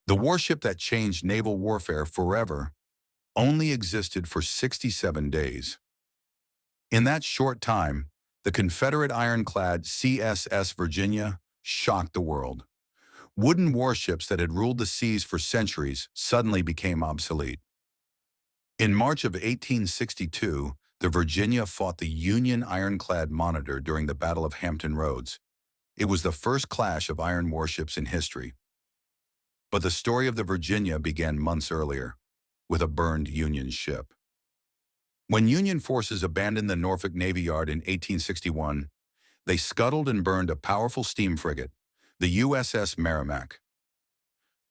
The warship that changed naval warfare forever only existed for 67 days. In that short time, the Confederate ironclad CSS Virginia shocked the world. Wooden warships that had ruled the seas for centuries suddenly became obsolete. In March of 1862, the Virginia fought the Union ironclad Monitor during the Battle of Hampton Roads. It was the first clash of iron warships in history. But the story of the Virginia began months earlier, with a burned Union ship. When Union forces abandoned the Norfolk Navy Yard in 1861, they scuttled and burned a powerful steam frigate, the USS Merrimack.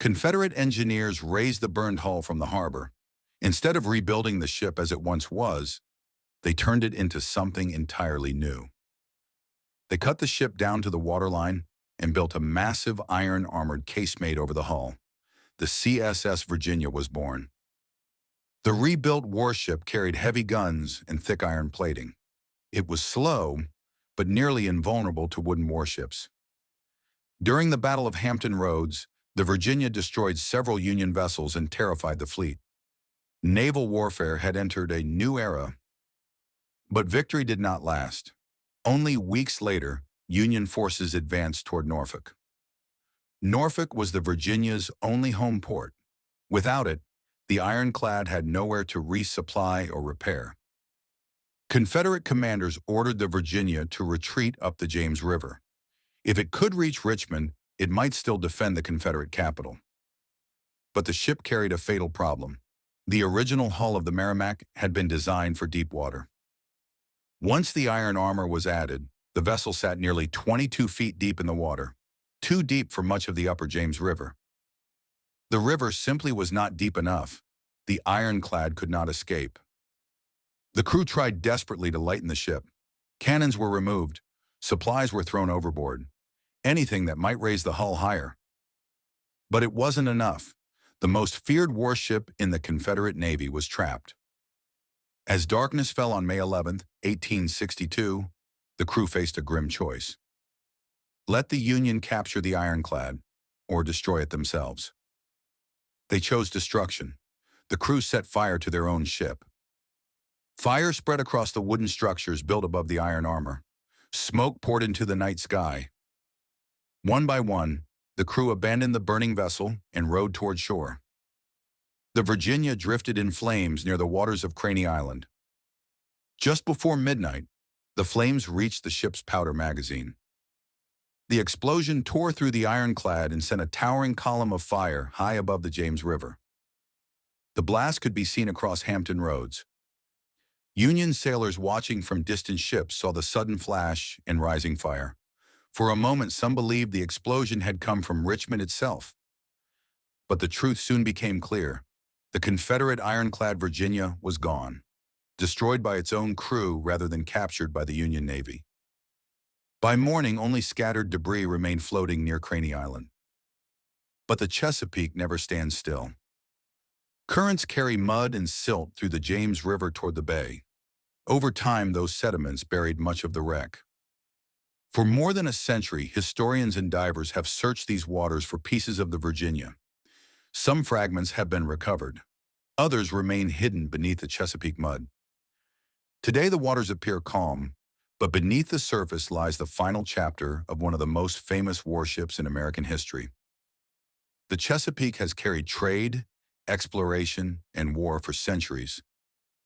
Confederate engineers razed the burned hull from the harbor. Instead of rebuilding the ship as it once was, they turned it into something entirely new. They cut the ship down to the waterline and built a massive iron-armored casemate over the hull. The CSS Virginia was born. The rebuilt warship carried heavy guns and thick iron plating. It was slow, but nearly invulnerable to wooden warships. During the Battle of Hampton Roads, the Virginia destroyed several Union vessels and terrified the fleet. Naval warfare had entered a new era, but victory did not last. Only weeks later, Union forces advanced toward Norfolk. Norfolk was the Virginia's only home port. Without it, the ironclad had nowhere to resupply or repair. Confederate commanders ordered the Virginia to retreat up the James River. If it could reach Richmond, it might still defend the Confederate capital. But the ship carried a fatal problem. The original hull of the Merrimack had been designed for deep water. Once the iron armor was added, the vessel sat nearly 22 feet deep in the water, too deep for much of the upper James River. The river simply was not deep enough. The ironclad could not escape. The crew tried desperately to lighten the ship. Cannons were removed. Supplies were thrown overboard. Anything that might raise the hull higher. But it wasn't enough. The most feared warship in the Confederate Navy was trapped. As darkness fell on May 11, 1862, the crew faced a grim choice. Let the Union capture the ironclad, or destroy it themselves. They chose destruction. The crew set fire to their own ship. Fire spread across the wooden structures built above the iron armor. Smoke poured into the night sky. One by one, the crew abandoned the burning vessel and rowed toward shore. The Virginia drifted in flames near the waters of Craney Island. Just before midnight, the flames reached the ship's powder magazine. The explosion tore through the ironclad and sent a towering column of fire high above the James River. The blast could be seen across Hampton Roads. Union sailors watching from distant ships saw the sudden flash and rising fire. For a moment, some believed the explosion had come from Richmond itself. But the truth soon became clear. The Confederate ironclad Virginia was gone, destroyed by its own crew rather than captured by the Union Navy. By morning, only scattered debris remained floating near Craney Island. But the Chesapeake never stands still. Currents carry mud and silt through the James River toward the bay. Over time, those sediments buried much of the wreck. For more than a century, historians and divers have searched these waters for pieces of the Virginia. Some fragments have been recovered. Others remain hidden beneath the Chesapeake mud. Today, the waters appear calm, but beneath the surface lies the final chapter of one of the most famous warships in American history. The Chesapeake has carried trade, exploration, and war for centuries,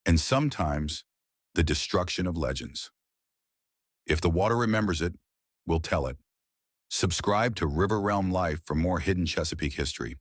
and sometimes the destruction of legends. If the water remembers it, we'll tell it. Subscribe to River Realm Life for more hidden Chesapeake history.